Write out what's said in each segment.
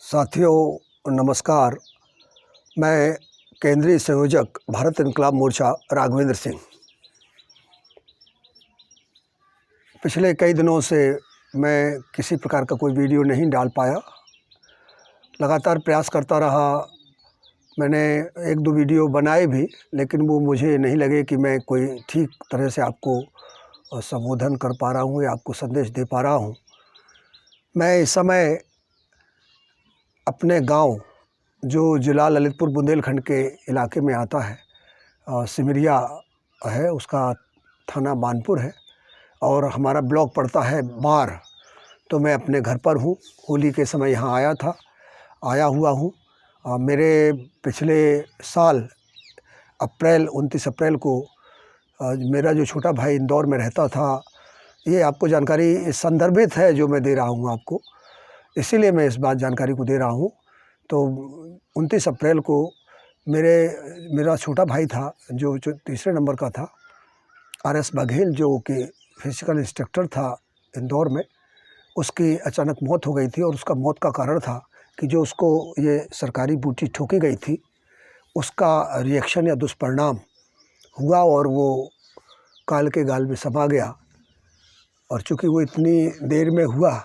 साथियों नमस्कार। मैं केंद्रीय संयोजक भारत इनकलाब मोर्चा राघवेंद्र सिंह। पिछले कई दिनों से मैं किसी प्रकार का कोई वीडियो नहीं डाल पाया। लगातार प्रयास करता रहा। मैंने एक दो वीडियो बनाए भी, लेकिन वो मुझे नहीं लगे कि मैं कोई ठीक तरह से आपको संबोधन कर पा रहा हूँ या आपको संदेश दे पा रहा हूँ। मैं इस समय अपने गांव जो जिला ललितपुर बुंदेलखंड के इलाके में आता है, सिमरिया है, उसका थाना मानपुर है और हमारा ब्लॉक पड़ता है बार। तो मैं अपने घर पर हूँ। होली के समय यहाँ आया हुआ हूँ। मेरे पिछले साल 29 अप्रैल को मेरा जो छोटा भाई इंदौर में रहता था, ये आपको जानकारी संदर्भित है जो मैं दे रहा हूँ आपको, इसीलिए मैं इस बात जानकारी को दे रहा हूँ। तो 29 अप्रैल को मेरा छोटा भाई था जो तीसरे नंबर का था, RS बघेल, जो कि फिजिकल इंस्ट्रक्टर था इंदौर में। उसकी अचानक मौत हो गई थी और उसका मौत का कारण था कि जो उसको ये सरकारी बूटी ठोकी गई थी, उसका रिएक्शन या दुष्परिणाम हुआ और वो काल के गाल में समा गया। और चूँकि वो इतनी देर में हुआ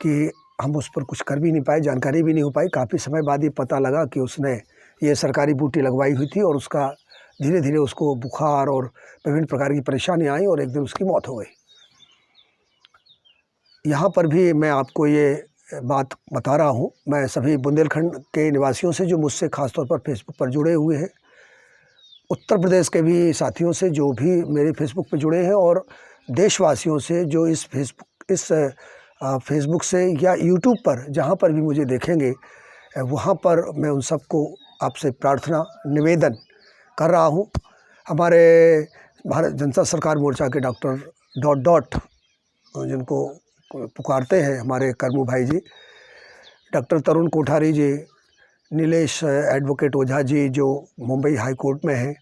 कि हम उस पर कुछ कर भी नहीं पाए, जानकारी भी नहीं हो पाई। काफ़ी समय बाद ये पता लगा कि उसने ये सरकारी बूटी लगवाई हुई थी और उसका धीरे धीरे उसको बुखार और विभिन्न प्रकार की परेशानियाँ आई और एक दिन उसकी मौत हो गई। यहाँ पर भी मैं आपको ये बात बता रहा हूँ। मैं सभी बुंदेलखंड के निवासियों से जो मुझसे ख़ासतौर पर फेसबुक पर जुड़े हुए हैं, उत्तर प्रदेश के भी साथियों से जो भी मेरे फेसबुक पर जुड़े हैं, और देशवासियों से जो इस फेसबुक से या यूट्यूब पर जहाँ पर भी मुझे देखेंगे, वहाँ पर मैं उन सबको आपसे प्रार्थना निवेदन कर रहा हूँ। हमारे भारत जनता सरकार मोर्चा के डॉक्टर ... जिनको पुकारते हैं हमारे कर्मू भाई जी, डॉक्टर तरुण कोठारी जी, नीलेश एडवोकेट ओझा जी जो मुंबई हाई कोर्ट में हैं,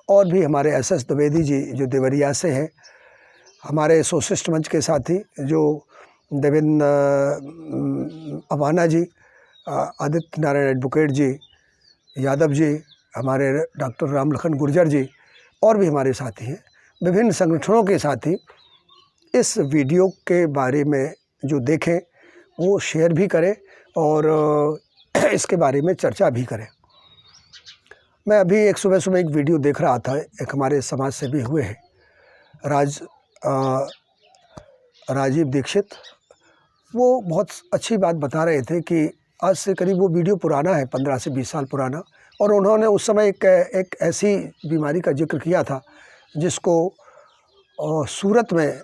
और भी हमारे SS द्विवेदी जी जो देवरिया से हैं, हमारे सोशलिस्ट मंच के साथी जो देवेंद्र अवाना जी, आदित्य नारायण एडवोकेट जी, यादव जी, हमारे डॉक्टर रामलखन गुर्जर जी, और भी हमारे साथी हैं, विभिन्न संगठनों के साथी इस वीडियो के बारे में जो देखें वो शेयर भी करें और इसके बारे में चर्चा भी करें। मैं अभी एक सुबह एक वीडियो देख रहा था। एक हमारे समाज सेवी हुए हैं राजीव दीक्षित, वो बहुत अच्छी बात बता रहे थे कि आज से करीब, वो वीडियो पुराना है, 15 से 20 साल पुराना, और उन्होंने उस समय एक ऐसी बीमारी का जिक्र किया था जिसको सूरत में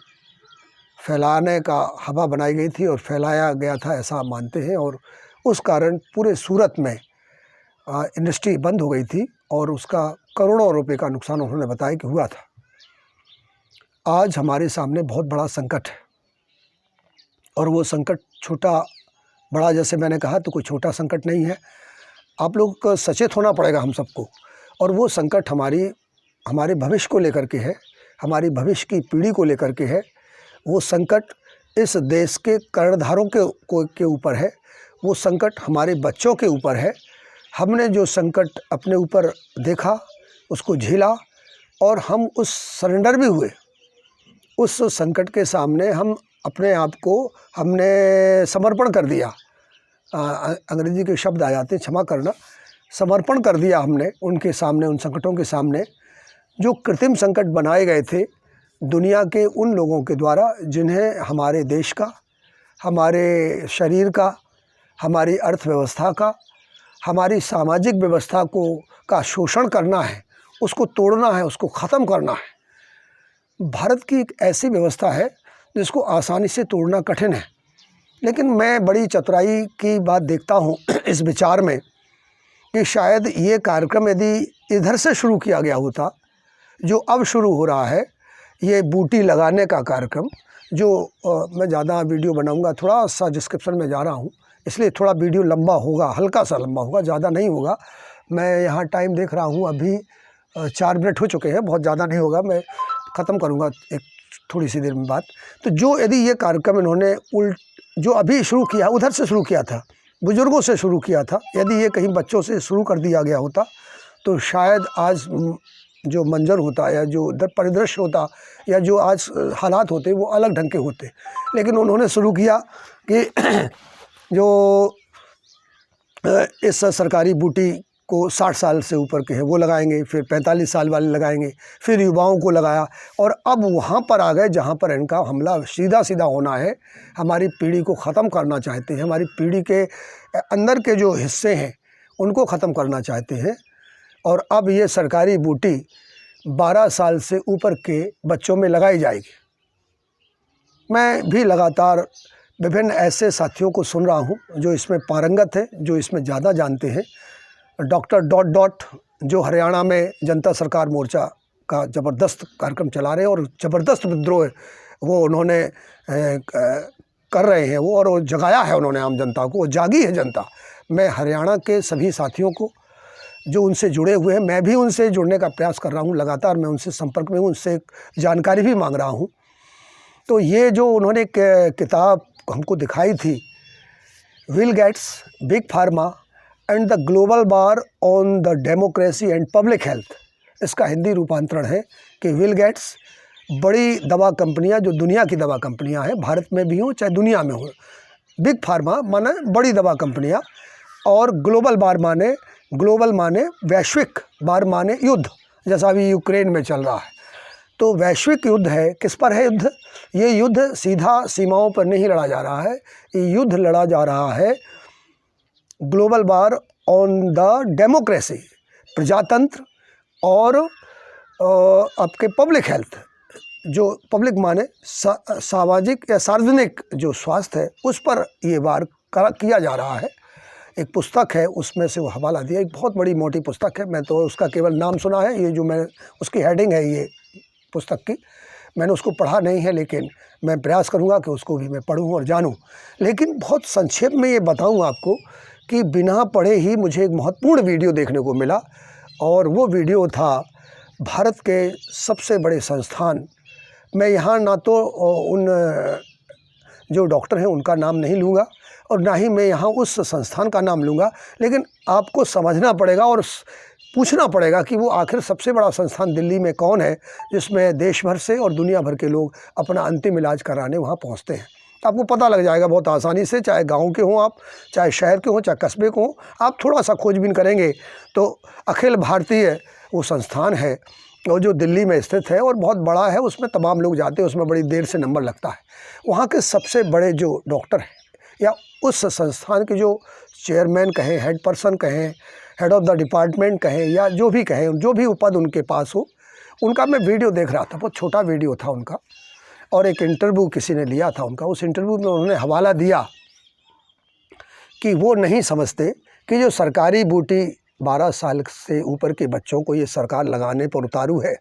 फैलाने का हवा बनाई गई थी और फैलाया गया था, ऐसा मानते हैं, और उस कारण पूरे सूरत में इंडस्ट्री बंद हो गई थी और उसका करोड़ों रुपए का नुकसान उन्होंने बताया कि हुआ था। आज हमारे सामने बहुत बड़ा संकट है, और वो संकट छोटा बड़ा, जैसे मैंने कहा, तो कोई छोटा संकट नहीं है। आप लोग को सचेत होना पड़ेगा हम सबको, और वो संकट हमारे भविष्य को लेकर के है, हमारी भविष्य की पीढ़ी को लेकर के है। वो संकट इस देश के कर्णधारों के ऊपर है, वो संकट हमारे बच्चों के ऊपर है। हमने जो संकट अपने ऊपर देखा, उसको झेला, और हम उस सरेंडर भी हुए। उस संकट के सामने हम अपने आप को हमने समर्पण कर दिया। अंग्रेजी के शब्द आ जाते, क्षमा करना, समर्पण कर दिया हमने उनके सामने, उन संकटों के सामने जो कृत्रिम संकट बनाए गए थे दुनिया के उन लोगों के द्वारा जिन्हें हमारे देश का, हमारे शरीर का, हमारी अर्थव्यवस्था का, हमारी सामाजिक व्यवस्था का शोषण करना है, उसको तोड़ना है, उसको ख़त्म करना है। भारत की एक ऐसी व्यवस्था है जिसको आसानी से तोड़ना कठिन है। लेकिन मैं बड़ी चतुराई की बात देखता हूँ इस विचार में कि शायद ये कार्यक्रम यदि इधर से शुरू किया गया होता, जो अब शुरू हो रहा है, ये बूटी लगाने का कार्यक्रम, जो मैं ज़्यादा वीडियो बनाऊंगा, थोड़ा सा डिस्क्रिप्शन में जा रहा हूँ, इसलिए थोड़ा वीडियो लंबा होगा, हल्का सा लंबा होगा, ज़्यादा नहीं होगा। मैं यहाँ टाइम देख रहा हूँ, अभी 4 मिनट हो चुके हैं, बहुत ज़्यादा नहीं होगा, मैं ख़त्म करूँगा एक थोड़ी सी देर में बात। तो जो यदि ये कार्यक्रम इन्होंने जो अभी शुरू किया, उधर से शुरू किया था, बुज़ुर्गों से शुरू किया था। यदि ये कहीं बच्चों से शुरू कर दिया गया होता तो शायद आज जो मंजर होता या जो परिदृश्य होता या जो आज हालात होते वो अलग ढंग के होते। लेकिन उन्होंने शुरू किया कि जो इस सरकारी बूटी को 60 साल से ऊपर के हैं वो लगाएंगे, फिर 45 साल वाले लगाएंगे, फिर युवाओं को लगाया और अब वहाँ पर आ गए जहाँ पर इनका हमला सीधा सीधा होना है। हमारी पीढ़ी को ख़त्म करना चाहते हैं, हमारी पीढ़ी के अंदर के जो हिस्से हैं उनको ख़त्म करना चाहते हैं। और अब ये सरकारी बूटी 12 साल से ऊपर के बच्चों में लगाई जाएगी। मैं भी लगातार विभिन्न ऐसे साथियों को सुन रहा हूँ जो इसमें पारंगत हैं, जो इसमें ज़्यादा जानते हैं। डॉक्टर डॉट डॉट जो हरियाणा में जनता सरकार मोर्चा का ज़बरदस्त कार्यक्रम चला रहे हैं और ज़बरदस्त विद्रोह वो उन्होंने कर रहे हैं वो, और वो जगाया है उन्होंने आम जनता को, वो जागी है जनता। मैं हरियाणा के सभी साथियों को जो उनसे जुड़े हुए हैं, मैं भी उनसे जुड़ने का प्रयास कर रहा हूँ, लगातार मैं उनसे संपर्क में हूँ, उनसे जानकारी भी मांग रहा हूँ। तो ये जो उन्होंने किताब हमको दिखाई थी, Bill Gates, big pharma and the global war on the democracy and public health, इसका हिंदी रूपांतरण है कि बिल गेट्स, बड़ी दवा कंपनियां जो दुनिया की दवा कंपनियां हैं, भारत में भी हों चाहे दुनिया में हो, बिग फार्मा माने बड़ी दवा कंपनियां, और ग्लोबल वार माने, ग्लोबल माने वैश्विक, वार माने युद्ध, जैसा अभी यूक्रेन में चल रहा है। तो वैश्विक युद्ध है, किस पर है युद्ध? ये युद्ध सीधा सीमाओं पर नहीं लड़ा जा रहा है, ये युद्ध लड़ा जा रहा है global war on the democracy, प्रजातंत्र, और आपके पब्लिक हेल्थ, जो पब्लिक माने सामाजिक या सार्वजनिक जो स्वास्थ्य है, उस पर ये वार किया जा रहा है। एक पुस्तक है, उसमें से वो हवाला दिया, एक बहुत बड़ी मोटी पुस्तक है, मैं तो उसका केवल नाम सुना है, ये जो मैं उसकी हेडिंग है ये पुस्तक की, मैंने उसको पढ़ा नहीं है, लेकिन मैं प्रयास करूँगा कि उसको भी मैं पढ़ूँ और जानूँ। लेकिन बहुत संक्षेप में ये बताऊँ आपको कि बिना पढ़े ही मुझे एक महत्वपूर्ण वीडियो देखने को मिला, और वो वीडियो था भारत के सबसे बड़े संस्थान। मैं यहाँ ना तो उन जो डॉक्टर हैं उनका नाम नहीं लूँगा और ना ही मैं यहाँ उस संस्थान का नाम लूँगा, लेकिन आपको समझना पड़ेगा और पूछना पड़ेगा कि वो आखिर सबसे बड़ा संस्थान दिल्ली में कौन है, जिसमें देश भर से और दुनिया भर के लोग अपना अंतिम इलाज कराने वहाँ पहुँचते हैं। आपको पता लग जाएगा बहुत आसानी से, चाहे गांव के हों आप, चाहे शहर के हों, चाहे कस्बे के हों, आप थोड़ा सा खोजबीन करेंगे तो अखिल भारतीय वो संस्थान है और जो दिल्ली में स्थित है और बहुत बड़ा है, उसमें तमाम लोग जाते हैं, उसमें बड़ी देर से नंबर लगता है। वहाँ के सबसे बड़े जो डॉक्टर हैं या उस संस्थान के जो चेयरमैन कहें, हेड पर्सन कहें, हेड ऑफ द डिपार्टमेंट कहें, या जो भी कहें, जो भी पद उनके पास हो, उनका मैं वीडियो देख रहा था। बहुत छोटा वीडियो था उनका, और एक इंटरव्यू किसी ने लिया था उनका। उस इंटरव्यू में उन्होंने हवाला दिया कि वो नहीं समझते कि जो सरकारी बूटी 12 साल से ऊपर के बच्चों को ये सरकार लगाने पर उतारू है,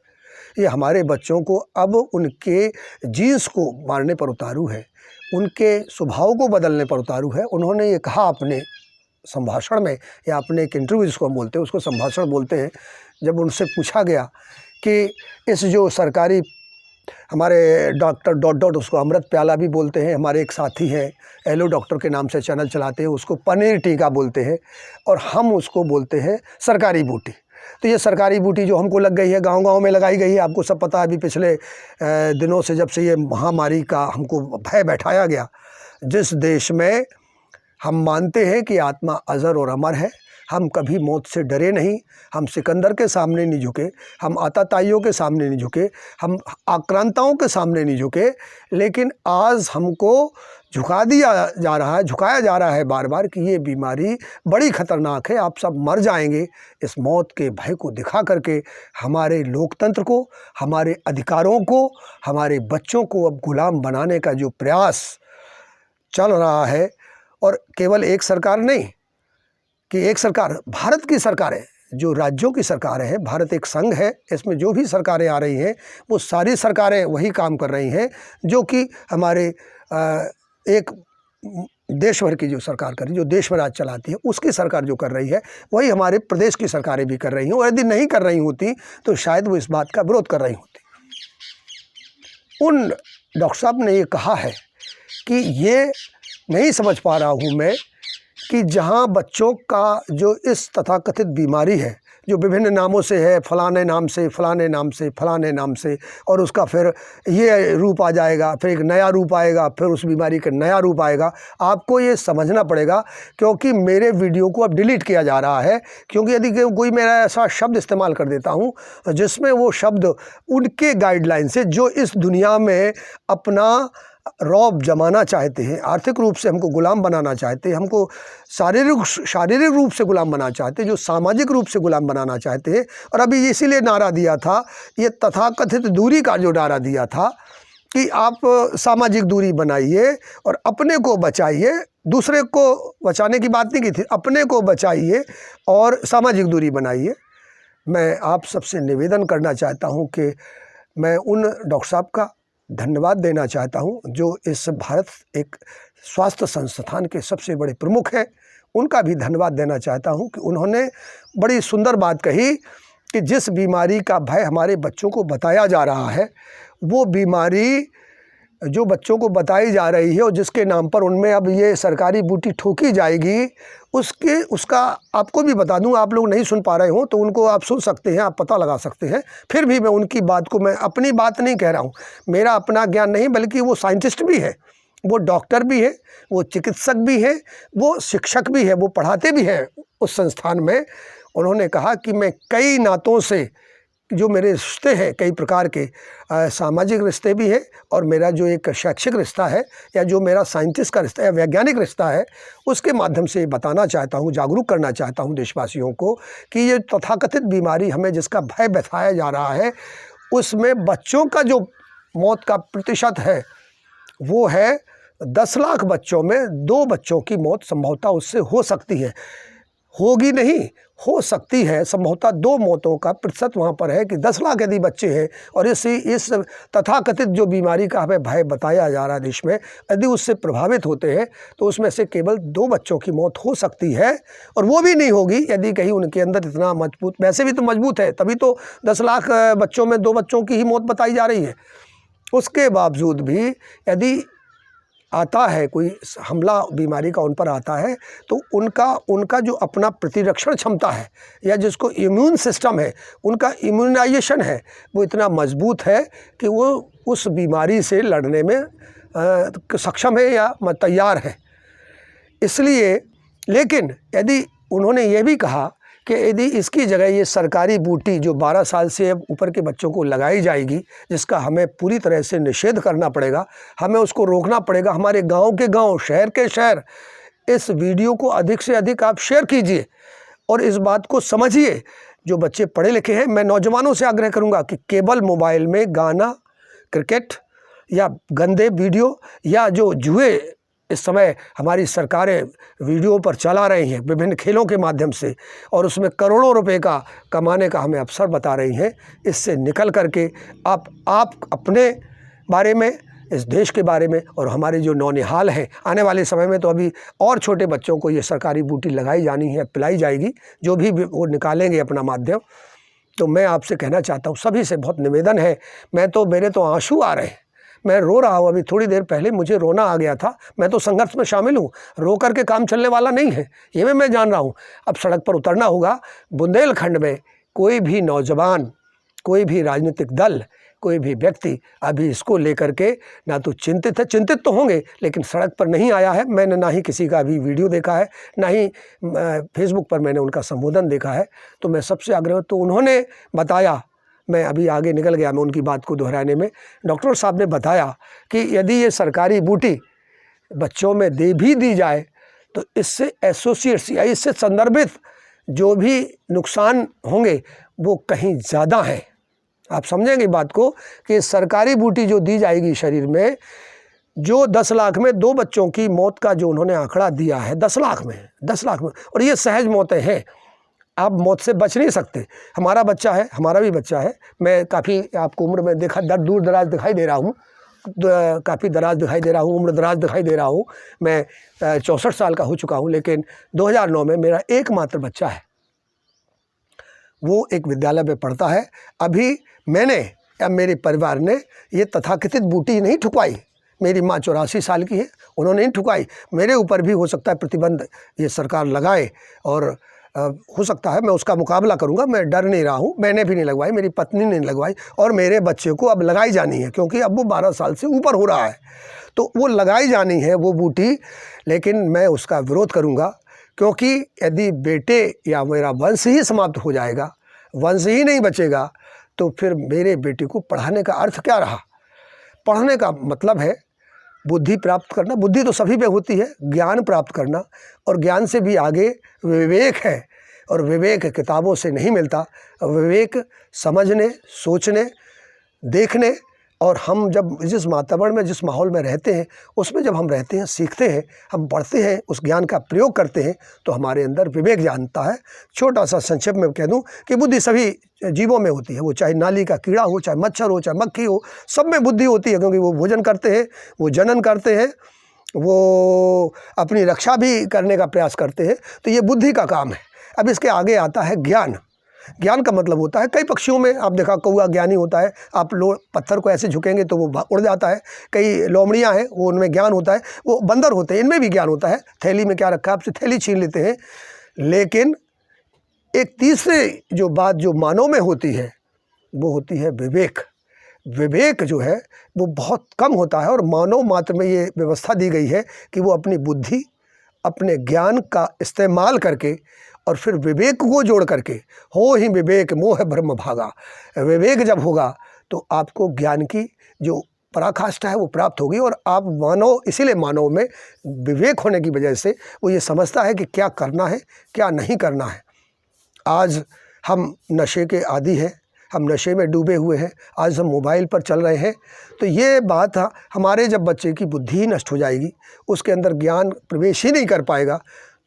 ये हमारे बच्चों को अब उनके जीन्स को मारने पर उतारू है, उनके स्वभाव को बदलने पर उतारू है। उन्होंने ये कहा अपने संभाषण में, या अपने एक इंटरव्यू जिसको हम बोलते हैं उसको संभाषण बोलते हैं, जब उनसे पूछा गया कि इस जो सरकारी, हमारे डॉक्टर डॉट डॉट, उसको अमृत प्याला भी बोलते हैं, हमारे एक साथी हैं एलो डॉक्टर के नाम से चैनल चलाते हैं, उसको पनीर टीका बोलते हैं, और हम उसको बोलते हैं सरकारी बूटी। तो ये सरकारी बूटी जो हमको लग गई है, गांव-गांव में लगाई गई है। आपको सब पता है, अभी पिछले दिनों से जब से ये महामारी का हमको भय बैठाया गया, जिस देश में हम मानते हैं कि आत्मा अजर और अमर है, हम कभी मौत से डरे नहीं, हम सिकंदर के सामने नहीं झुके, हम आताताइयों के सामने नहीं झुके, हम आक्रांताओं के सामने नहीं झुके, लेकिन आज हमको झुकाया जा रहा है बार बार कि ये बीमारी बड़ी ख़तरनाक है, आप सब मर जाएंगे। इस मौत के भय को दिखा करके हमारे लोकतंत्र को, हमारे अधिकारों को, हमारे बच्चों को अब गुलाम बनाने का जो प्रयास चल रहा है, और केवल एक सरकार नहीं कि एक सरकार, भारत की सरकारें, जो राज्यों की सरकारें हैं, भारत एक संघ है, इसमें जो भी सरकारें आ रही हैं वो सारी सरकारें वही काम कर रही हैं जो कि हमारे एक देश भर की जो सरकार कर रही है, जो देश में राज चलाती है, उसकी सरकार जो कर रही है वही हमारे प्रदेश की सरकारें भी कर रही हैं। और यदि नहीं कर रही होती तो शायद वो इस बात का विरोध कर रही होती। उन डॉक्टर साहब ने ये कहा है कि ये नहीं समझ पा रहा हूँ मैं कि जहाँ बच्चों का जो इस तथाकथित बीमारी है, जो विभिन्न नामों से है, फलाने नाम से, फलाने नाम से, फलाने नाम से, और उसका फिर ये रूप आ जाएगा, फिर एक नया रूप आएगा, फिर उस बीमारी का नया रूप आएगा। आपको ये समझना पड़ेगा, क्योंकि मेरे वीडियो को अब डिलीट किया जा रहा है, क्योंकि यदि कोई मेरा ऐसा शब्द इस्तेमाल कर देता हूँ जिसमें वो शब्द उनके गाइडलाइन से, जो इस दुनिया में अपना रौब जमाना चाहते हैं, आर्थिक रूप से हमको गुलाम बनाना चाहते हैं, हमको शारीरिक रूप से गुलाम बनाना चाहते हैं, जो सामाजिक रूप से गुलाम बनाना चाहते हैं। और अभी इसीलिए नारा दिया था, ये तथाकथित दूरी का जो नारा दिया था कि आप सामाजिक दूरी बनाइए और अपने को बचाइए। दूसरे को बचाने की बात नहीं की थी, अपने को बचाइए और सामाजिक दूरी बनाइए। मैं आप सबसे निवेदन करना चाहता हूँ कि मैं उन डॉक्टर साहब का धन्यवाद देना चाहता हूं जो इस भारत एक स्वास्थ्य संस्थान के सबसे बड़े प्रमुख हैं। उनका भी धन्यवाद देना चाहता हूं कि उन्होंने बड़ी सुंदर बात कही कि जिस बीमारी का भय हमारे बच्चों को बताया जा रहा है, वो बीमारी जो बच्चों को बताई जा रही है और जिसके नाम पर उनमें अब ये सरकारी बूटी ठोकी जाएगी, उसका आपको भी बता दूं, आप लोग नहीं सुन पा रहे हो तो उनको आप सुन सकते हैं, आप पता लगा सकते हैं। फिर भी मैं उनकी बात को, मैं अपनी बात नहीं कह रहा हूं, मेरा अपना ज्ञान नहीं, बल्कि वो साइंटिस्ट भी है, वो डॉक्टर भी है, वो चिकित्सक भी है, वो शिक्षक भी है, वो पढ़ाते भी हैं उस संस्थान में। उन्होंने कहा कि मैं कई नातों से जो मेरे रिश्ते हैं, कई प्रकार के सामाजिक रिश्ते भी हैं, और मेरा जो एक शैक्षिक रिश्ता है या जो मेरा साइंटिस्ट का रिश्ता या वैज्ञानिक रिश्ता है, उसके माध्यम से बताना चाहता हूँ, जागरूक करना चाहता हूँ देशवासियों को कि ये तथाकथित बीमारी हमें जिसका भय बैठाया जा रहा है, उसमें बच्चों का जो मौत का प्रतिशत है वो है 10 लाख बच्चों में 2 बच्चों की मौत संभवतः उससे हो सकती है, होगी नहीं, हो सकती है। संभवतः 2 मौतों का प्रतिशत वहाँ पर है कि 10 लाख यदि बच्चे हैं और इस तथाकथित जो बीमारी का हमें भय बताया जा रहा है देश में, यदि उससे प्रभावित होते हैं तो उसमें से केवल 2 बच्चों की मौत हो सकती है। और वो भी नहीं होगी यदि कहीं उनके अंदर इतना मजबूत, वैसे भी तो मजबूत है, तभी तो 10 लाख बच्चों में 2 बच्चों की ही मौत बताई जा रही है। उसके बावजूद भी यदि आता है कोई हमला बीमारी का उन पर आता है, तो उनका जो अपना प्रतिरक्षण क्षमता है या जिसको इम्यून सिस्टम है, उनका इम्यूनाइजेशन है, वो इतना मजबूत है कि वो उस बीमारी से लड़ने में सक्षम है या तैयार है। इसलिए, लेकिन यदि उन्होंने ये भी कहा कि यदि इसकी जगह ये सरकारी बूटी जो 12 साल से ऊपर के बच्चों को लगाई जाएगी, जिसका हमें पूरी तरह से निषेध करना पड़ेगा, हमें उसको रोकना पड़ेगा। हमारे गांव के गांव, शहर के शहर इस वीडियो को अधिक से अधिक आप शेयर कीजिए और इस बात को समझिए। जो बच्चे पढ़े लिखे हैं, मैं नौजवानों से आग्रह करूँगा कि केवल मोबाइल में गाना, क्रिकेट या गंदे वीडियो या जो जुए इस समय हमारी सरकारें वीडियो पर चला रही हैं विभिन्न खेलों के माध्यम से, और उसमें करोड़ों रुपए का कमाने का हमें अवसर बता रही हैं, इससे निकल करके आप अपने बारे में, इस देश के बारे में, और हमारे जो नौनिहाल हैं, आने वाले समय में तो अभी और छोटे बच्चों को ये सरकारी बूटी लगाई जानी है, पिलाई जाएगी, जो भी वो निकालेंगे अपना माध्यम। तो मैं आपसे कहना चाहता हूँ, सभी से बहुत निवेदन है, मेरे तो आंसू आ रहे हैं, मैं रो रहा हूँ। अभी थोड़ी देर पहले मुझे रोना आ गया था। मैं तो संघर्ष में शामिल हूँ, रो करके काम चलने वाला नहीं है, ये मैं जान रहा हूँ। अब सड़क पर उतरना होगा। बुंदेलखंड में कोई भी नौजवान, कोई भी राजनीतिक दल, कोई भी व्यक्ति अभी इसको लेकर के ना तो चिंतित है, चिंतित तो होंगे, लेकिन सड़क पर नहीं आया है। मैंने ना ही किसी का अभी वीडियो देखा है, ना ही फेसबुक पर मैंने उनका संबोधन देखा है। तो मैं सबसे आग्रह, तो उन्होंने बताया, मैं अभी आगे निकल गया मैं उनकी बात को दोहराने में। डॉक्टर साहब ने बताया कि यदि ये सरकारी बूटी बच्चों में दी जाए तो इससे एसोसिएट्स या इससे संदर्भित जो भी नुकसान होंगे वो कहीं ज़्यादा हैं। आप समझेंगे बात को कि सरकारी बूटी जो दी जाएगी शरीर में, जो 10 लाख में 2 बच्चों की मौत का जो उन्होंने आंकड़ा दिया है, 10 लाख में, और ये सहज मौतें हैं। आप मौत से बच नहीं सकते। हमारा बच्चा है, हमारा भी बच्चा है। मैं काफ़ी आपको उम्र में देखा, दूर दराज दिखाई दे रहा हूँ, काफ़ी दराज दिखाई दे रहा हूँ, उम्र दराज दिखाई दे रहा हूँ। मैं 64 साल का हो चुका हूँ, लेकिन 2009 में मेरा एकमात्र बच्चा है, वो एक विद्यालय में पढ़ता है। अभी मैंने या मेरे परिवार ने ये तथाकथित बूटी नहीं ठुकवाई, मेरी माँ 84 साल की है, उन्होंने नहीं ठुकाई। मेरे ऊपर भी हो सकता है प्रतिबंध ये सरकार लगाए और हो सकता है मैं उसका मुकाबला करूंगा। मैं डर नहीं रहा हूं, मैंने भी नहीं लगवाई, मेरी पत्नी ने नहीं लगवाई और मेरे बच्चे को अब लगाई जानी है, क्योंकि अब वो 12 साल से ऊपर हो रहा है, तो वो लगाई जानी है वो बूटी। लेकिन मैं उसका विरोध करूंगा, क्योंकि यदि बेटे या मेरा वंश ही समाप्त हो जाएगा, वंश ही नहीं बचेगा, तो फिर मेरे बेटे को पढ़ाने का अर्थ क्या रहा। पढ़ने का मतलब है बुद्धि प्राप्त करना। बुद्धि तो सभी पे होती है, ज्ञान प्राप्त करना, और ज्ञान से भी आगे विवेक है, और विवेक किताबों से नहीं मिलता। विवेक समझने, सोचने, देखने, और हम जब जिस वातावरण में, जिस माहौल में रहते हैं, उसमें जब हम रहते हैं, सीखते हैं, हम पढ़ते हैं, उस ज्ञान का प्रयोग करते हैं, तो हमारे अंदर विवेक जानता है। छोटा सा संक्षेप में कह दूं कि बुद्धि सभी जीवों में होती है, वो चाहे नाली का कीड़ा हो, चाहे मच्छर हो, चाहे मक्खी हो, सब में बुद्धि होती है, क्योंकि वो भोजन करते हैं, वो जनन करते हैं, वो अपनी रक्षा भी करने का प्रयास करते हैं। तो ये बुद्धि का काम है। अब इसके आगे आता है ज्ञान। ज्ञान का मतलब होता है, कई पक्षियों में आप देखा कौवा ज्ञानी होता है, आप पत्थर को ऐसे झुकेंगे तो वो उड़ जाता है। कई लोमड़ियाँ हैं, वो उनमें ज्ञान होता है। वो बंदर होते हैं, इनमें भी ज्ञान होता है। थैली में क्या रखा है, आपसे थैली छीन लेते हैं। लेकिन एक तीसरे जो बात जो मानव में होती है, वो होती है विवेक। विवेक जो है वो बहुत कम होता है, और मानव मात्र में ये व्यवस्था दी गई है कि वो अपनी बुद्धि, अपने ज्ञान का इस्तेमाल करके और फिर विवेक को जोड़ करके, हो ही विवेक मोह ब्रह्म भागा। विवेक जब होगा तो आपको ज्ञान की जो पराकाष्ठा है वो प्राप्त होगी, और आप मानव, इसीलिए मानव में विवेक होने की वजह से वो ये समझता है कि क्या करना है, क्या नहीं करना है। आज हम नशे के आदी हैं, हम नशे में डूबे हुए हैं, आज हम मोबाइल पर चल रहे हैं। तो ये बात हमारे, जब बच्चे की बुद्धि ही नष्ट हो जाएगी, उसके अंदर ज्ञान प्रवेश ही नहीं कर पाएगा,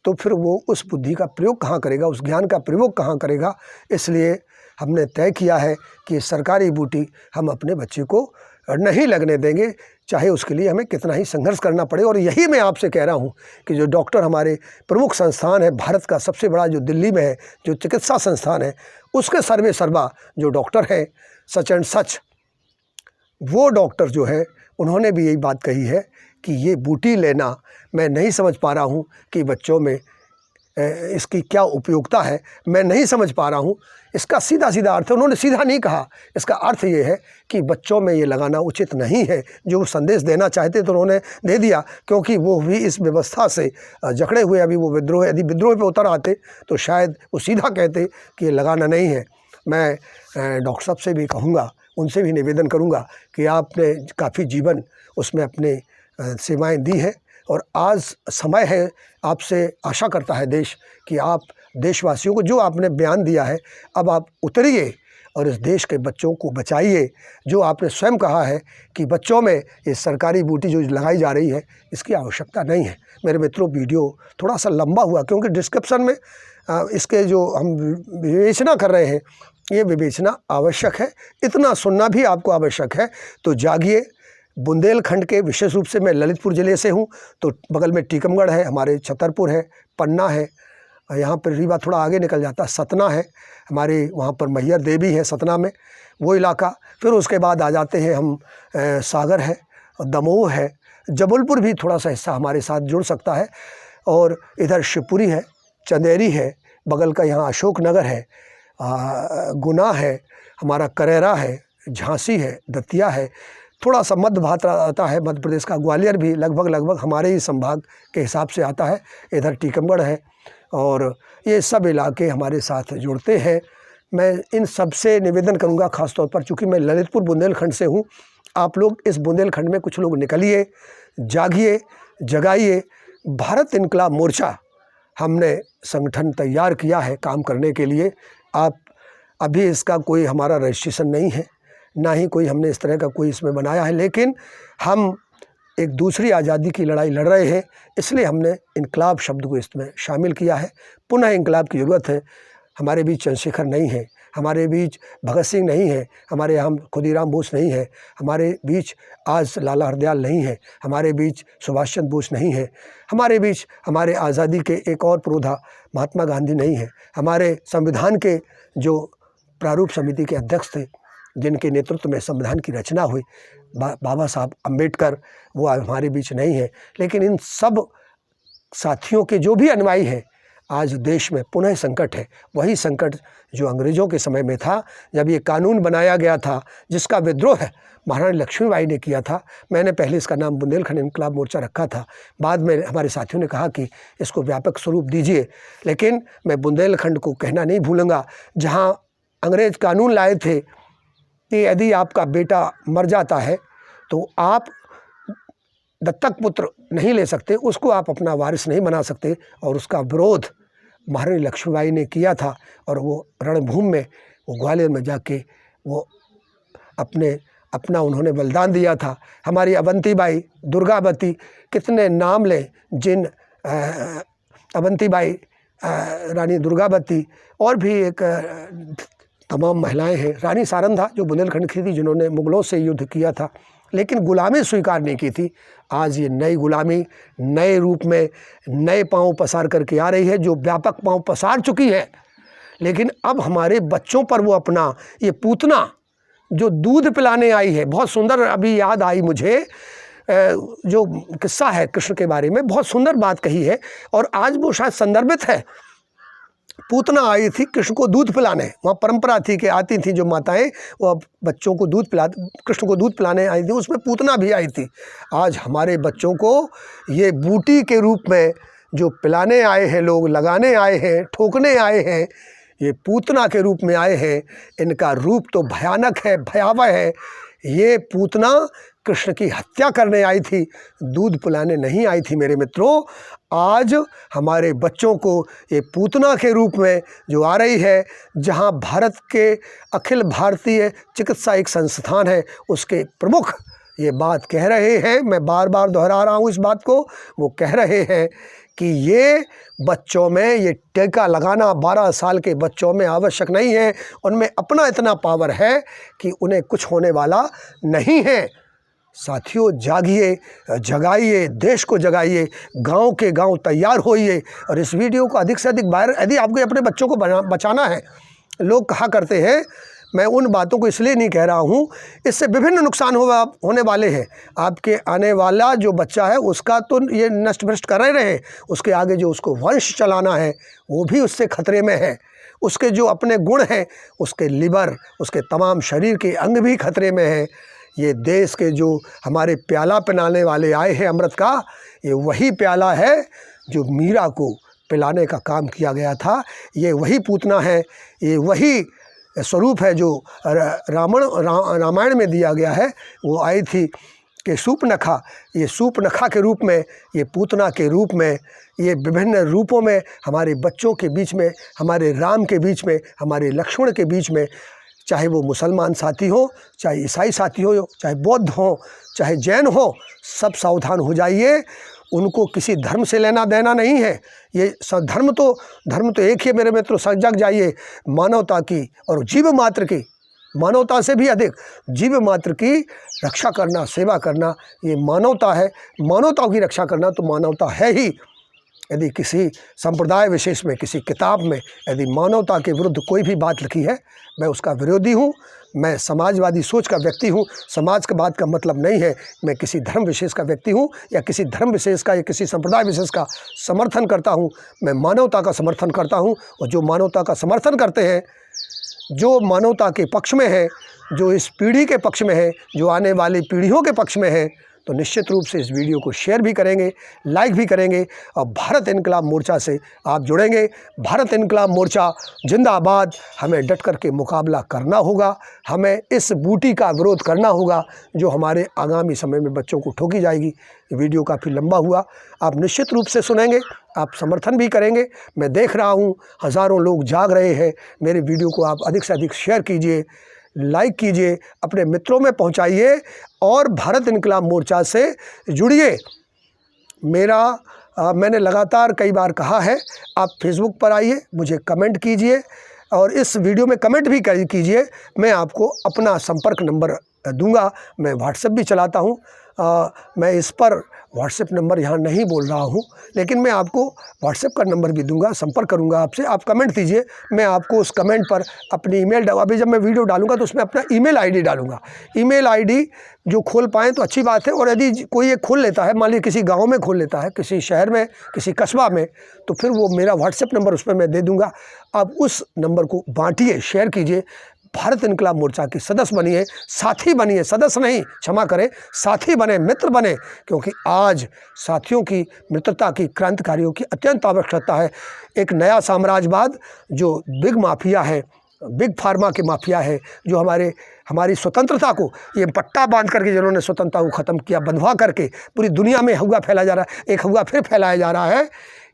तो फिर वो उस बुद्धि का प्रयोग कहाँ करेगा, उस ज्ञान का प्रयोग कहाँ करेगा। इसलिए हमने तय किया है कि सरकारी बूटी हम अपने बच्चे को नहीं लगने देंगे, चाहे उसके लिए हमें कितना ही संघर्ष करना पड़े। और यही मैं आपसे कह रहा हूँ कि जो डॉक्टर हमारे प्रमुख संस्थान है, भारत का सबसे बड़ा जो दिल्ली में है, जो चिकित्सा संस्थान है, उसके सर्वे सर्वा जो डॉक्टर हैं, सच एंड सच, वो डॉक्टर जो है, उन्होंने भी यही बात कही है कि ये बूटी लेना, मैं नहीं समझ पा रहा हूँ कि बच्चों में इसकी क्या उपयोगिता है, मैं नहीं समझ पा रहा हूँ। इसका सीधा सीधा अर्थ है, उन्होंने सीधा नहीं कहा, इसका अर्थ ये है कि बच्चों में ये लगाना उचित नहीं है। जो संदेश देना चाहते तो उन्होंने दे दिया, क्योंकि वो भी इस व्यवस्था से जकड़े हुए। अभी वो विद्रोह, यदि विद्रोह पे उतर आते तो शायद वो सीधा कहते कि ये लगाना नहीं है। मैं डॉक्टर साहब से भी कहूँगा, उनसे भी निवेदन करूँगा कि आपने काफ़ी जीवन उसमें अपने सेवाएँ दी हैं, और आज समय है, आपसे आशा करता है देश कि आप देशवासियों को जो आपने बयान दिया है, अब आप उतरिए और इस देश के बच्चों को बचाइए। जो आपने स्वयं कहा है कि बच्चों में ये सरकारी बूटी जो लगाई जा रही है, इसकी आवश्यकता नहीं है। मेरे मित्रों, वीडियो थोड़ा सा लंबा हुआ, क्योंकि डिस्क्रिप्शन में इसके जो हम विवेचना कर रहे हैं, ये विवेचना आवश्यक है, इतना सुनना भी आपको आवश्यक है। तो जागिए। बुंदेलखंड के, विशेष रूप से मैं ललितपुर ज़िले से हूँ, तो बगल में टीकमगढ़ है, हमारे छतरपुर है, पन्ना है, यहाँ पर रीवा थोड़ा आगे निकल जाता है, सतना है, हमारे वहाँ पर मैहर देवी है सतना में, वो इलाका। फिर उसके बाद आ जाते हैं हम सागर है, दमोह है, जबलपुर भी थोड़ा सा हिस्सा हमारे साथ जुड़ सकता है, और इधर शिवपुरी है, चंदेरी है, बगल का यहाँ अशोकनगर है, गुना है, हमारा करेरा है, झांसी है, दतिया है, थोड़ा सा मध्य भारत आता है, मध्य प्रदेश का ग्वालियर भी लगभग हमारे ही संभाग के हिसाब से आता है। इधर टीकमगढ़ है, और ये सब इलाके हमारे साथ जुड़ते हैं। मैं इन सब से निवेदन करूंगा, ख़ास तौर पर चूँकि मैं ललितपुर बुंदेलखंड से हूँ, आप लोग इस बुंदेलखंड में कुछ लोग निकलिए, जागिए, जगाइए। भारत इनकलाब मोर्चा हमने संगठन तैयार किया है काम करने के लिए। आप अभी इसका कोई हमारा रजिस्ट्रेशन नहीं है, ना ही कोई हमने इस तरह का कोई इसमें बनाया है, लेकिन हम एक दूसरी आज़ादी की लड़ाई लड़ रहे हैं, इसलिए हमने इनकलाब शब्द को इसमें शामिल किया है। पुनः इनकलाब की ज़रूरत है। हमारे बीच चंद्रशेखर नहीं है, हमारे बीच भगत सिंह नहीं है, हमारे यहाँ खुदीराम बोस नहीं है, हमारे बीच आज लाला हरदयाल नहीं है, हमारे बीच सुभाष चंद्र बोस नहीं है, हमारे बीच हमारे आज़ादी के एक और पुरोधा महात्मा गांधी नहीं है, हमारे संविधान के जो प्रारूप समिति के अध्यक्ष थे, जिनके नेतृत्व में संविधान की रचना हुई, बाबा साहब अम्बेडकर, वो हमारे बीच नहीं है। लेकिन इन सब साथियों के जो भी अनुयायी हैं, आज देश में पुनः संकट है। वही संकट जो अंग्रेज़ों के समय में था, जब ये कानून बनाया गया था, जिसका विद्रोह महारानी लक्ष्मीबाई ने किया था। मैंने पहले इसका नाम बुंदेलखंड इनकलाब मोर्चा रखा था, बाद में हमारे साथियों ने कहा कि इसको व्यापक स्वरूप दीजिए। लेकिन मैं बुंदेलखंड को कहना नहीं भूलूंगा, जहाँ अंग्रेज़ कानून लाए थे कि यदि आपका बेटा मर जाता है तो आप दत्तक पुत्र नहीं ले सकते, उसको आप अपना वारिस नहीं बना सकते। और उसका विरोध महारानी लक्ष्मीबाई ने किया था, और वो रणभूमि में, वो ग्वालियर में जाके वो अपना उन्होंने बलिदान दिया था। हमारी अवंतीबाई, दुर्गावती, कितने नाम लें, जिन अवंतीबाई, रानी दुर्गावती, और भी एक तमाम महिलाएं हैं। रानी सारंधा जो बुंदेलखंड की थी, जिन्होंने मुगलों से युद्ध किया था, लेकिन गुलामी स्वीकार नहीं की थी। आज ये नई गुलामी नए रूप में नए पांव पसार करके आ रही है, जो व्यापक पांव पसार चुकी है। लेकिन अब हमारे बच्चों पर वो अपना ये पूतना जो दूध पिलाने आई है, बहुत सुंदर अभी याद आई मुझे, जो किस्सा है कृष्ण के बारे में, बहुत सुंदर बात कही है, और आज वो शायद संदर्भित है। पूतना आई थी कृष्ण को दूध पिलाने, वहाँ परंपरा थी कि आती थी जो माताएं, वो बच्चों को कृष्ण को दूध पिलाने आई थी, उसमें पूतना भी आई थी। आज हमारे बच्चों को ये बूटी के रूप में जो पिलाने आए हैं लोग, लगाने आए हैं, ठोकने आए हैं, ये पूतना के रूप में आए हैं। इनका रूप तो भयानक है, भयावह है। ये पूतना कृष्ण की हत्या करने आई थी, दूध पिलाने नहीं आई थी मेरे मित्रों। आज हमारे बच्चों को ये पूतना के रूप में जो आ रही है, जहां भारत के अखिल भारतीय चिकित्सा एक संस्थान है, उसके प्रमुख ये बात कह रहे हैं, मैं बार बार दोहरा रहा हूँ इस बात को, वो कह रहे हैं कि ये बच्चों में ये टीका लगाना 12 साल के बच्चों में आवश्यक नहीं है। उनमें अपना इतना पावर है कि उन्हें कुछ होने वाला नहीं है। साथियों, जागिए, जगाइए, देश को जगाइए, गांव के गांव तैयार होइए। और इस वीडियो को अधिक से अधिक वायरल, यदि आपको अपने बच्चों को बचाना है। लोग कहा करते हैं, मैं उन बातों को इसलिए नहीं कह रहा हूँ, इससे विभिन्न नुकसान होने वाले हैं। आपके आने वाला जो बच्चा है उसका तो ये नष्ट भ्रष्ट कर रहे, उसके आगे जो उसको वंश चलाना है वो भी उससे खतरे में है। उसके जो अपने गुण हैं, उसके लिवर, उसके तमाम शरीर के अंग भी खतरे में हैं। ये देश के जो हमारे प्याला पिलाने वाले आए हैं अमृत का, ये वही प्याला है जो मीरा को पिलाने का काम किया गया था। ये वही पूतना है, ये वही स्वरूप है जो रामायण में दिया गया है। वो आई थी कि सूपनखा, ये सूपनखा के रूप में, ये पूतना के रूप में, ये विभिन्न रूपों में हमारे बच्चों के बीच में, हमारे राम के बीच में, हमारे लक्ष्मण के बीच में, चाहे वो मुसलमान साथी हो, चाहे ईसाई साथी हो, चाहे बौद्ध हो, चाहे जैन हो, सब सावधान हो जाइए। उनको किसी धर्म से लेना देना नहीं है। ये धर्म तो एक ही मेरे मित्रों, सजग जाइए। मानवता की और जीव मात्र की, मानवता से भी अधिक जीव मात्र की रक्षा करना, सेवा करना, ये मानवता है। मानवता की रक्षा करना तो मानवता है ही। यदि किसी संप्रदाय विशेष में, किसी किताब में यदि मानवता के विरुद्ध कोई भी बात लिखी है, मैं उसका विरोधी हूँ। मैं समाजवादी सोच का व्यक्ति हूँ। समाज का बात का मतलब नहीं है मैं किसी धर्म विशेष का व्यक्ति हूँ या किसी धर्म विशेष का या किसी संप्रदाय विशेष का समर्थन करता हूँ। मैं मानवता का समर्थन करता हूँ। और जो मानवता का समर्थन करते हैं, जो मानवता के पक्ष में है, जो इस पीढ़ी के पक्ष में है, जो आने वाली पीढ़ियों के पक्ष में है, तो निश्चित रूप से इस वीडियो को शेयर भी करेंगे, लाइक भी करेंगे और भारत इनकलाब मोर्चा से आप जुड़ेंगे। भारत इनकलाब मोर्चा जिंदाबाद। हमें डट कर के मुकाबला करना होगा। हमें इस बूटी का विरोध करना होगा जो हमारे आगामी समय में बच्चों को ठोकी जाएगी। वीडियो काफ़ी लंबा हुआ, आप निश्चित रूप से सुनेंगे, आप समर्थन भी करेंगे। मैं देख रहा हूँ हज़ारों लोग जाग रहे हैं। मेरे वीडियो को आप अधिक से अधिक शेयर कीजिए, लाइक कीजिए, अपने मित्रों में पहुंचाइए और भारत इनकलाब मोर्चा से जुड़िए। मैंने लगातार कई बार कहा है, आप फेसबुक पर आइए, मुझे कमेंट कीजिए और इस वीडियो में कमेंट भी कीजिए। मैं आपको अपना संपर्क नंबर दूंगा। मैं व्हाट्सएप भी चलाता हूं। मैं इस पर व्हाट्सएप नंबर यहाँ नहीं बोल रहा हूँ, लेकिन मैं आपको व्हाट्सएप का नंबर भी दूंगा, संपर्क करूँगा आपसे। आप कमेंट दीजिए, मैं आपको उस कमेंट पर अपनी ईमेल अभी जब मैं वीडियो डालूंगा तो उसमें अपना ईमेल आईडी डालूंगा। ईमेल आईडी जो खोल पाएँ तो अच्छी बात है, और यदि कोई ये खोल लेता है, मान लीजिए किसी गाँव में खोल लेता है, किसी शहर में, किसी कस्बा में, तो फिर वो मेरा व्हाट्सएप नंबर उसमें मैं दे दूँगा। आप उस नंबर को बाँटिए, शेयर कीजिए, भारत इनकलाब मोर्चा के सदस्य बनिए, साथी बनिए, सदस्य नहीं, क्षमा करें, साथी बने, मित्र बने, क्योंकि आज साथियों की मित्रता की, क्रांतिकारियों की अत्यंत आवश्यकता है। एक नया साम्राज्यवाद जो बिग माफिया है, बिग फार्मा के माफिया है, जो हमारी स्वतंत्रता को ये पट्टा बांध करके जिन्होंने स्वतंत्रता को ख़त्म किया, बंधवा करके पूरी दुनिया में हुआ फैला जा रहा है। एक हुआ फिर फैलाया जा रहा है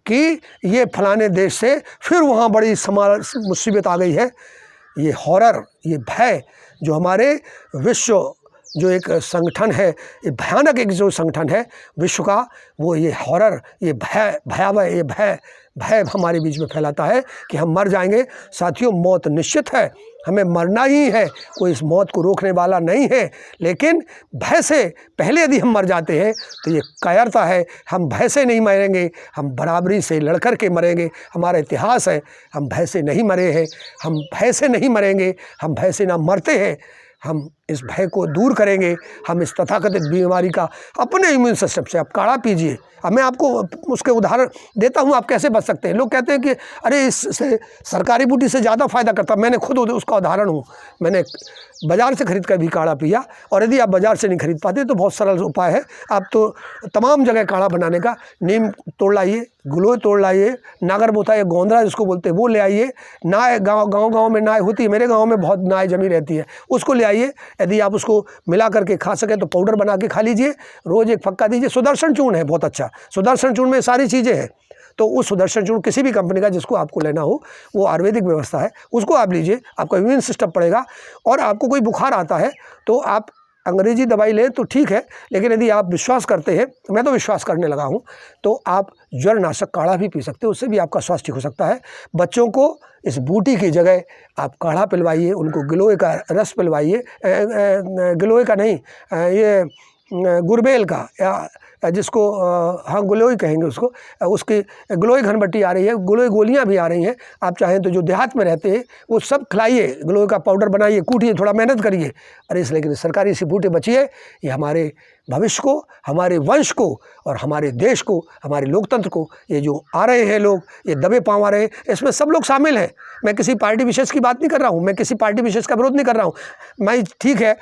कि ये फलाने देश से फिर वहाँ बड़ी मुसीबत आ गई है। ये हॉरर, ये भय जो हमारे विश्व जो एक संगठन है, ये भयानक एक जो संगठन है विश्व का, वो ये हॉरर, ये भय, भयावह, ये भय हमारे बीच में फैलाता है कि हम मर जाएंगे। साथियों, मौत निश्चित है, हमें मरना ही है, कोई इस मौत को रोकने वाला नहीं है। लेकिन भय से पहले यदि हम मर जाते हैं तो ये कायरता है। हम भय से नहीं मरेंगे, हम बराबरी से लड़कर के मरेंगे। हमारा इतिहास है, हम भय से नहीं मरे हैं, हम भय से नहीं मरेंगे, हम भय से ना मरते हैं। हम इस भय को दूर करेंगे, हम इस तथाकथित बीमारी का अपने इम्यून सिस्टम से आप काढ़ा पीजिए। अब मैं आपको उसके उदाहरण देता हूँ, आप कैसे बच सकते हैं। लोग कहते हैं कि अरे इससे सरकारी बूटी से ज़्यादा फ़ायदा करता। मैंने खुद उसका उदाहरण हूँ। मैंने बाज़ार से खरीद कर भी काढ़ा पिया, और यदि आप बाज़ार से नहीं खरीद पाते तो बहुत सरल उपाय है। आप तो तमाम जगह काढ़ा बनाने का, नीम तोड़ लाइए, गिलोय तोड़ लाइए, नागर मोथा या गोंदरा जिसको बोलते हैं वो ले आइए। नाय गाँव में नाय होती है, मेरे गाँव में बहुत नाय जमी रहती है, उसको ले आइए। यदि आप उसको मिला करके खा सकें तो पाउडर बना के खा लीजिए, रोज़ एक फक्का दीजिए। सुदर्शन चूर्ण है बहुत अच्छा, सुदर्शन चूर्ण में सारी चीज़ें हैं। तो उस सुदर्शन चूर्ण किसी भी कंपनी का जिसको आपको लेना हो, वो आयुर्वेदिक व्यवस्था है, उसको आप लीजिए, आपका इम्यून सिस्टम पड़ेगा। और आपको कोई बुखार आता है तो आप अंग्रेजी दवाई लें तो ठीक है, लेकिन यदि आप विश्वास करते हैं, मैं तो विश्वास करने लगा हूँ, तो आप ज्वर नाशक काढ़ा भी पी सकते हो, उससे भी आपका स्वास्थ्य ठीक हो सकता है। बच्चों को इस बूटी की जगह आप काढ़ा पिलवाइए, उनको गिलोय का रस पिलवाइए, गिलोय का नहीं, ये गुरबेल का, या जिसको हाँ गिलोय कहेंगे उसको, उसकी गिलोय घनबट्टी आ रही है, गिलोय गोलियां भी आ रही हैं। आप चाहें तो जो देहात में रहते हैं वो सब खिलाइए, गिलोय का पाउडर बनाइए, कूटिए, थोड़ा मेहनत करिए। अरे इस लेकिन सरकारी सी बूटे बचिए, ये हमारे भविष्य को, हमारे वंश को और हमारे देश को, हमारे लोकतंत्र को, ये जो आ रहे हैं लोग, ये दबे पाँव आ रहे हैं, इसमें सब लोग शामिल हैं। मैं किसी पार्टी विशेष की बात नहीं कर रहा हूँ, मैं किसी पार्टी विशेष का विरोध नहीं कर रहा हूँ। मैं ठीक है,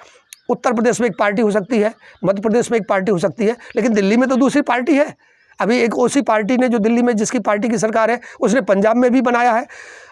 उत्तर प्रदेश में एक पार्टी हो सकती है, मध्य प्रदेश में एक पार्टी हो सकती है, लेकिन दिल्ली में तो दूसरी पार्टी है। अभी एक ओसी पार्टी ने जो दिल्ली में जिसकी पार्टी की सरकार है, उसने पंजाब में भी बनाया है।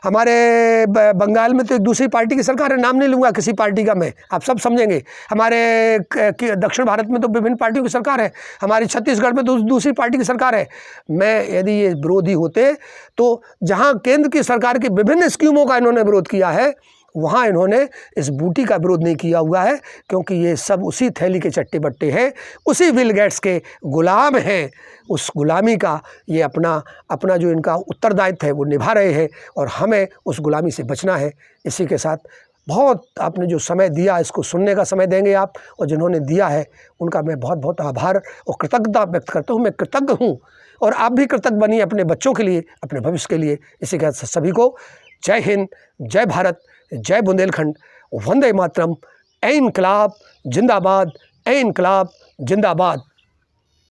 हमारे बंगाल में तो एक दूसरी पार्टी की सरकार है, नाम नहीं लूँगा किसी पार्टी का मैं, आप सब समझेंगे। हमारे दक्षिण भारत में तो विभिन्न पार्टियों की सरकार है, हमारी छत्तीसगढ़ में तो दूसरी पार्टी की सरकार है। मैं यदि ये विरोधी होते तो जहाँ केंद्र की सरकार की विभिन्न स्कीमों का इन्होंने विरोध किया है, वहाँ इन्होंने इस बूटी का विरोध नहीं किया हुआ है, क्योंकि ये सब उसी थैली के चट्टे बट्टे हैं, उसी बिल गेट्स के गुलाम हैं। उस गुलामी का ये अपना जो इनका उत्तरदायित्व है वो निभा रहे हैं, और हमें उस गुलामी से बचना है। इसी के साथ बहुत आपने जो समय दिया, इसको सुनने का समय देंगे आप, और जिन्होंने दिया है उनका मैं बहुत बहुत आभार और कृतज्ञता व्यक्त करता हूँ। मैं कृतज्ञ हूँ, और आप भी कृतज्ञ बनिए अपने बच्चों के लिए, अपने भविष्य के लिए। इसी के साथ सभी को जय हिंद, जय भारत, जय बुंदेलखंड, वंदे मातरम, ए इनकलाब जिंदाबाद, ए इनकलाब जिंदाबाद।